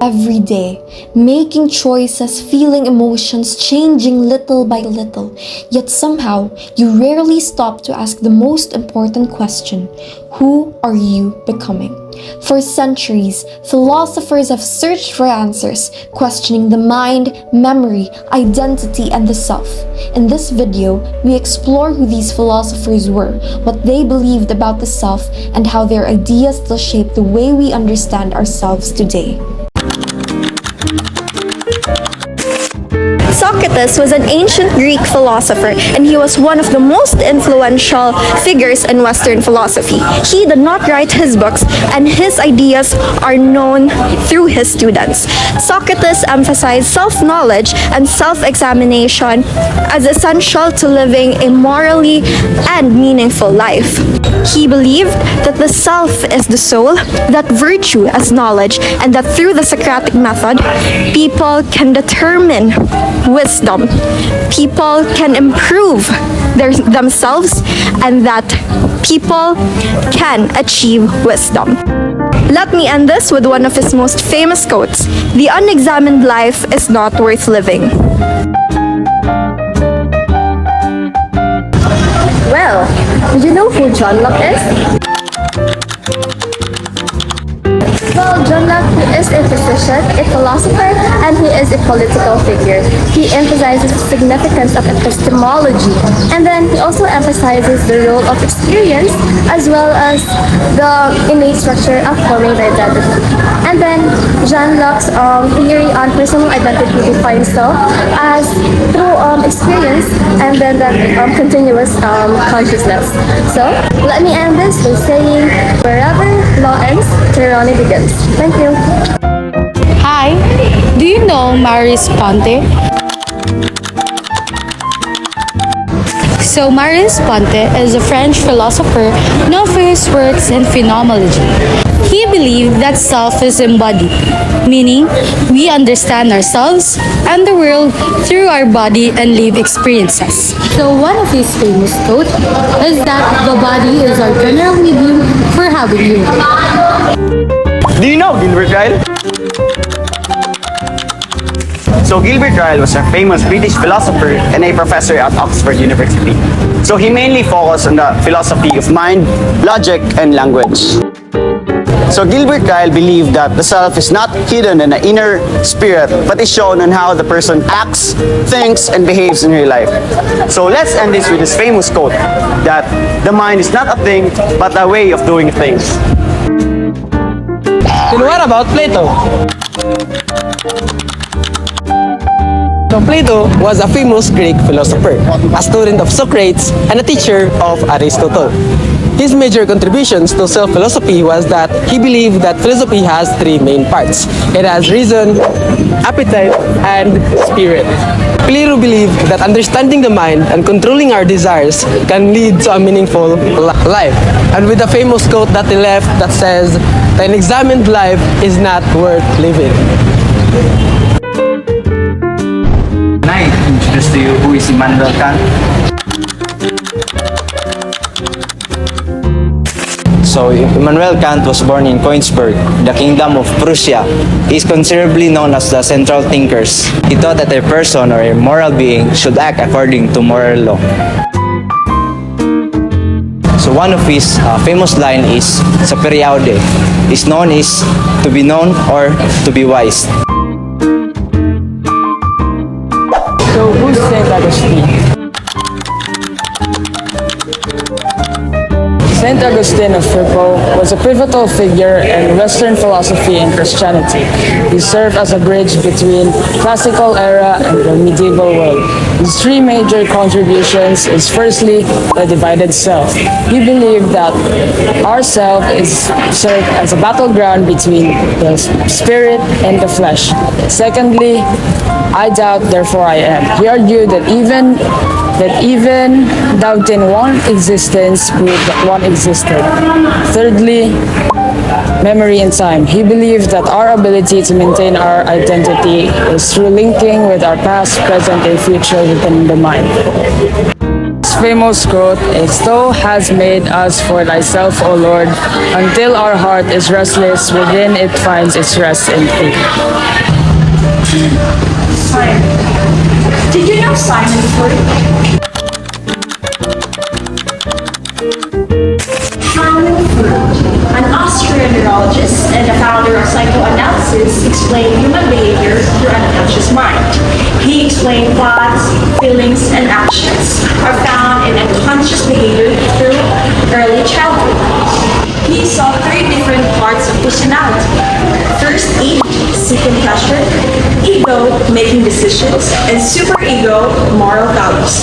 every day, making choices, feeling emotions, changing little by little. Yet somehow, you rarely stop to ask the most important question: who are you becoming? For centuries, philosophers have searched for answers, questioning the mind, memory, identity, and the self. In this video, we explore who these philosophers were, what they believed about the self, and how their ideas still shape the way we understand ourselves today. Socrates was an ancient Greek philosopher, and he was one of the most influential figures in Western philosophy. He did not write his books, and his ideas are known through his students. Socrates emphasized self-knowledge and self-examination as essential to living a morally and meaningful life. He believed that the self is the soul, that virtue is knowledge, and that through the Socratic method, people can determine wisdom. People can improve themselves, and that people can achieve wisdom. Let me end this with one of his most famous quotes: "The unexamined life is not worth living." Well, did you know who John Locke is? Well, John Locke, he is a physician, a philosopher, and he is a political figure. He emphasizes the significance of epistemology, and then he also emphasizes the role of experience as well as the innate structure of forming the identity. And then John Locke's theory on personal identity defines self as through experience and then that continuous consciousness. So let me end this by saying, wherever law ends, tyranny begins. Thank you. Hi, do you know Maurice Ponte? So Maurice Ponte is a French philosopher known for his works in phenomenology. He believed that self is embodied, meaning we understand ourselves and the world through our body and lived experiences. So one of his famous quotes is that the body is our general medium for how we live. Do you know Gilbert Ryle? So Gilbert Ryle was a famous British philosopher and a professor at Oxford University. So he mainly focused on the philosophy of mind, logic, and language. So Gilbert Ryle believed that the self is not hidden in the inner spirit, but is shown in how the person acts, thinks, and behaves in real life. So let's end this with this famous quote that the mind is not a thing, but a way of doing things. Then what about Plato? So Plato was a famous Greek philosopher, a student of Socrates, and a teacher of Aristotle. His major contributions to self-philosophy was that he believed that philosophy has three main parts. It has reason, appetite, and spirit. Plato believed that understanding the mind and controlling our desires can lead to a meaningful life. And with a famous quote that he left that says, "An examined life is not worth living." Can I introduce to you who is Immanuel Kant? So, Immanuel Kant was born in Königsberg, the Kingdom of Prussia. He is considerably known as the central thinkers. He taught that a person or a moral being should act according to moral law. So one of his famous line is "Sapere aude." Is known is to be known or to be wise. So who's Saint Augustine? Saint Augustine of Hippo was a pivotal figure in Western philosophy and Christianity. He served as a bridge between classical era and the medieval world. His three major contributions is firstly, the divided self. He believed that our self is served as a battleground between the spirit and the flesh. Secondly, I doubt, therefore I am. He argued that even doubting one existence proved that one existed. Thirdly, memory and time. He believed that our ability to maintain our identity is through linking with our past, present, and future within the mind. famous quote is, "Thou hast made us for thyself, O Lord, until our heart is restless within it finds its rest in thee." Did you know Simon Freud? Simon Freud, an Austrian neurologist and the founder of psychoanalysis, explained human behavior through an unconscious mind. He explained thoughts, feelings, and actions are found in unconscious behavior through early childhood. He saw three different parts of personality. First, ego, seeking pleasure; ego, making decisions; and superego, moral values.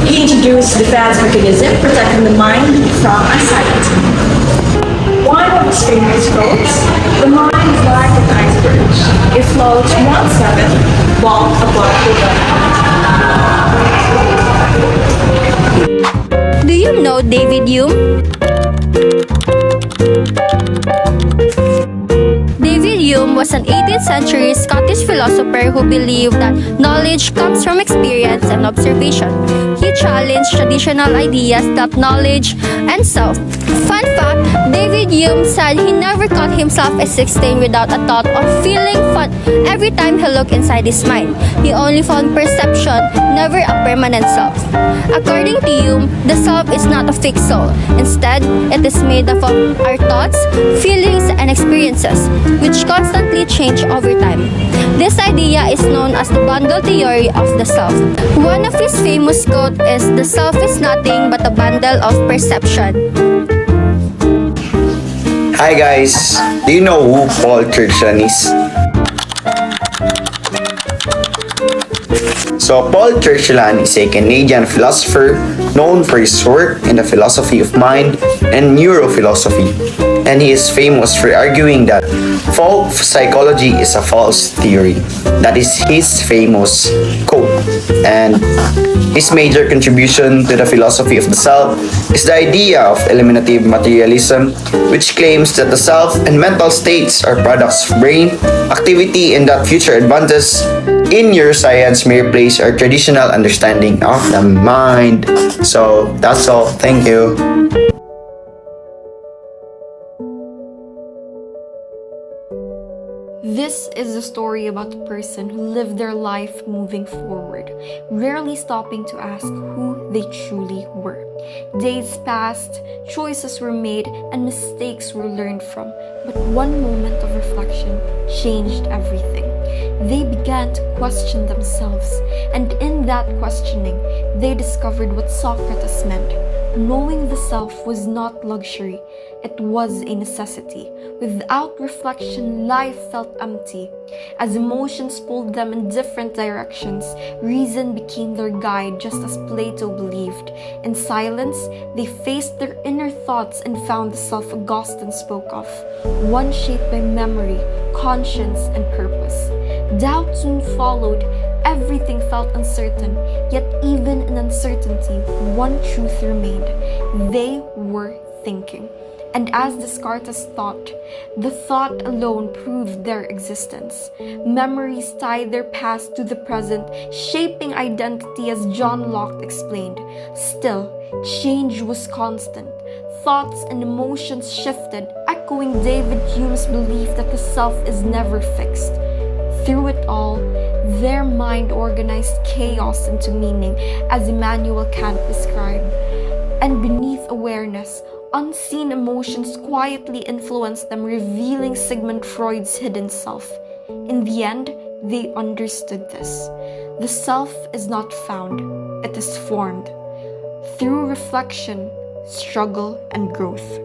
He introduced defense mechanism protecting the mind from anxiety. One of his famous quotes: "The mind is like an iceberg. It floats 1/7 while above the water." Do you know David Hume? David Hume was an 18th century Scottish philosopher who believed that knowledge comes from experience and observation. He challenged traditional ideas that knowledge and self. Fun fact, David Hume said he never caught himself at 16 without a thought or feeling fun every time he looked inside his mind. He only found perception, never a permanent self. According to Hume, the self is not a fixed soul. Instead, it is made up of our thoughts, feelings, and experiences, which constantly change over time. This idea is known as the bundle theory of the self. One of his famous quotes is, "The self is nothing but a bundle of perception." Hi guys, do you know who Paul Churchill is? So Paul Churchill is a Canadian philosopher known for his work in the philosophy of mind and neurophilosophy, and he is famous for arguing that folk psychology is a false theory. That is his famous quote. And his major contribution to the philosophy of the self is the idea of eliminative materialism, which claims that the self and mental states are products of brain activity and that future advances in neuroscience may replace our traditional understanding of the mind. So that's all. Thank you. This is a story about a person who lived their life moving forward, rarely stopping to ask who they truly were. Days passed, choices were made, and mistakes were learned from, but one moment of reflection changed everything. They began to question themselves, and in that questioning, they discovered what Socrates meant. Knowing the self was not luxury, it was a necessity. Without reflection, life felt empty. As emotions pulled them in different directions, reason became their guide, just as Plato believed. In silence, they faced their inner thoughts and found the self Augustine spoke of, one shaped by memory, conscience, and purpose. Doubt soon followed. Everything felt uncertain, yet even in uncertainty, one truth remained. They were thinking. And as Descartes thought, the thought alone proved their existence. Memories tied their past to the present, shaping identity as John Locke explained. Still, change was constant. Thoughts and emotions shifted, echoing David Hume's belief that the self is never fixed. Through it all, their mind organized chaos into meaning, as Immanuel Kant described. And beneath awareness, unseen emotions quietly influenced them, revealing Sigmund Freud's hidden self. In the end, they understood this. The self is not found, it is formed through reflection, struggle, and growth.